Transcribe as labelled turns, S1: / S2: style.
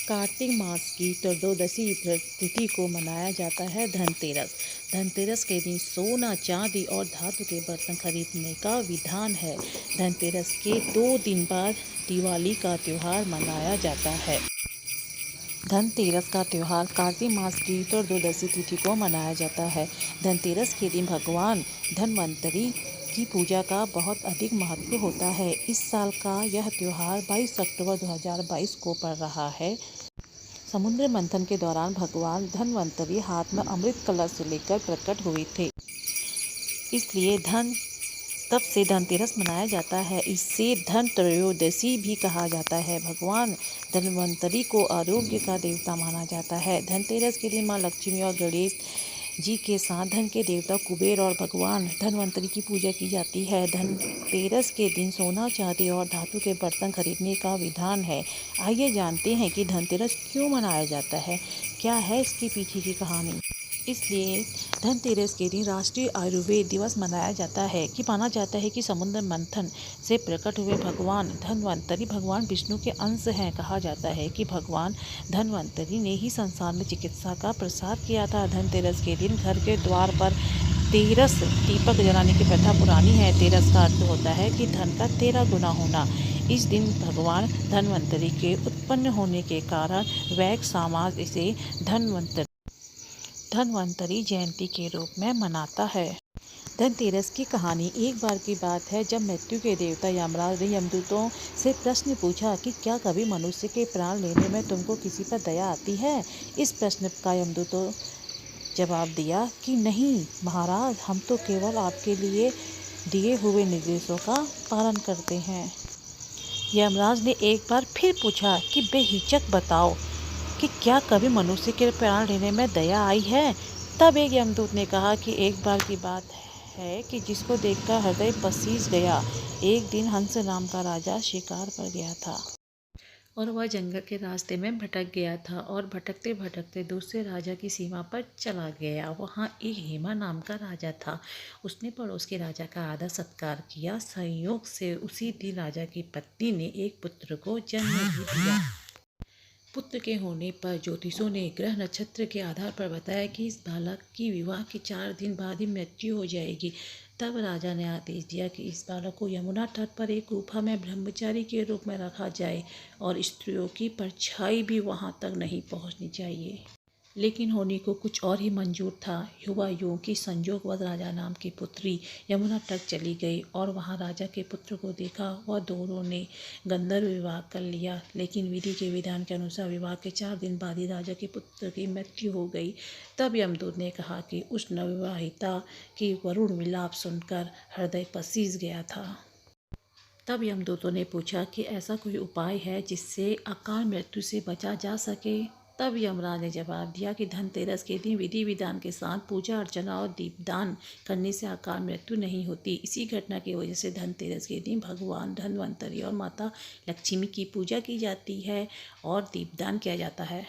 S1: कार्तिक मास की त्रयोदशी तिथि को मनाया जाता है धनतेरस। धनतेरस के दिन सोना, चांदी और धातु के बर्तन खरीदने का विधान है। धनतेरस के 2 दिन बाद दिवाली का त्योहार मनाया जाता है। धनतेरस का त्योहार कार्तिक मास की त्रयोदशी तिथि को मनाया जाता है। धनतेरस के दिन भगवान धन्वंतरि की पूजा का बहुत अधिक महत्व होता है। इस साल का यह त्योहार 22 अक्टूबर 2022 को पड़ रहा है। समुद्र मंथन के दौरान भगवान धन्वंतरि हाथ में अमृत कलश लेकर प्रकट हुए थे। इसलिए तब से धनतेरस मनाया जाता है। इसे धन त्रयोदशी भी कहा जाता है। भगवान धन्वंतरि को आरोग्य का देवता माना जाता है। धनतेरस के दिन माँ लक्ष्मी और गणेश जी के साथ धन के देवता कुबेर और भगवान धन्वंतरि की पूजा की जाती है। धनतेरस के दिन सोना, चांदी और धातु के बर्तन खरीदने का विधान है। आइए जानते हैं कि धनतेरस क्यों मनाया जाता है, क्या है इसके पीछे की कहानी। इसलिए धनतेरस के दिन राष्ट्रीय आयुर्वेद दिवस मनाया जाता है। कि माना जाता है कि समुद्र मंथन से प्रकट हुए भगवान धन्वंतरि भगवान विष्णु के अंश हैं। कहा जाता है कि भगवान धन्वंतरि ने ही संसार में चिकित्सा का प्रसार किया था। धनतेरस के दिन घर के द्वार पर तेरस दीपक जलाने की प्रथा पुरानी है। तेरस का अर्थ होता है कि धन का 13 गुना होना। इस दिन भगवान धन्वंतरि के उत्पन्न होने के कारण वैश्य समाज इसे धन्वंतरि जयंती के रूप में मनाता है। धनतेरस की कहानी। एक बार की बात है जब मृत्यु के देवता यमराज ने यमदूतों से प्रश्न पूछा कि क्या कभी मनुष्य के प्राण लेने में तुमको किसी पर दया आती है। इस प्रश्न का यमदूतों जवाब दिया कि नहीं महाराज, हम तो केवल आपके लिए दिए हुए निर्देशों का पालन करते हैं। यमराज ने एक बार फिर पूछा कि बेहिचक बताओ कि क्या कभी मनुष्य के प्राण लेने में दया आई है। तब एक यमदूत ने कहा कि एक बार की बात है कि जिसको देखकर हृदय पसीज गया। एक दिन हंस नाम का राजा शिकार पर गया था और वह जंगल के रास्ते में भटक गया था और भटकते भटकते दूसरे राजा की सीमा पर चला गया। वहाँ एक हेमा नाम का राजा था। उसने पड़ोस के राजा का आदर सत्कार किया। संयोग से उसी दिन राजा की पत्नी ने एक पुत्र को जन्म भी दिया। पुत्र के होने पर ज्योतिषों ने ग्रह नक्षत्र के आधार पर बताया कि इस बालक की विवाह के 4 दिन बाद ही मृत्यु हो जाएगी। तब राजा ने आदेश दिया कि इस बालक को यमुना तट पर एक गुफा में ब्रह्मचारी के रूप में रखा जाए और स्त्रियों की परछाई भी वहां तक नहीं पहुंचनी चाहिए। लेकिन होने को कुछ और ही मंजूर था। हुआ यूं कि संजोगवश राजा नाम की पुत्री यमुना तक चली गई और वहां राजा के पुत्र को देखा। वह दोनों ने गंधर्व विवाह कर लिया। लेकिन विधि के विधान के अनुसार विवाह के 4 दिन बाद ही राजा के पुत्र की मृत्यु हो गई। तब यमदूत ने कहा कि उस नवविवाहिता की वरुण विलाप सुनकर हृदय पसीज गया था। तब यमदूतों ने पूछा कि ऐसा कोई उपाय है जिससे अकाल मृत्यु से बचा जा सके। तब यमराज ने जवाब दिया कि धनतेरस के दिन विधि विधान के साथ पूजा अर्चना और दीपदान करने से अकाल मृत्यु नहीं होती। इसी घटना की वजह से धनतेरस के दिन भगवान धन्वंतरि और माता लक्ष्मी की पूजा की जाती है और दीपदान किया जाता है।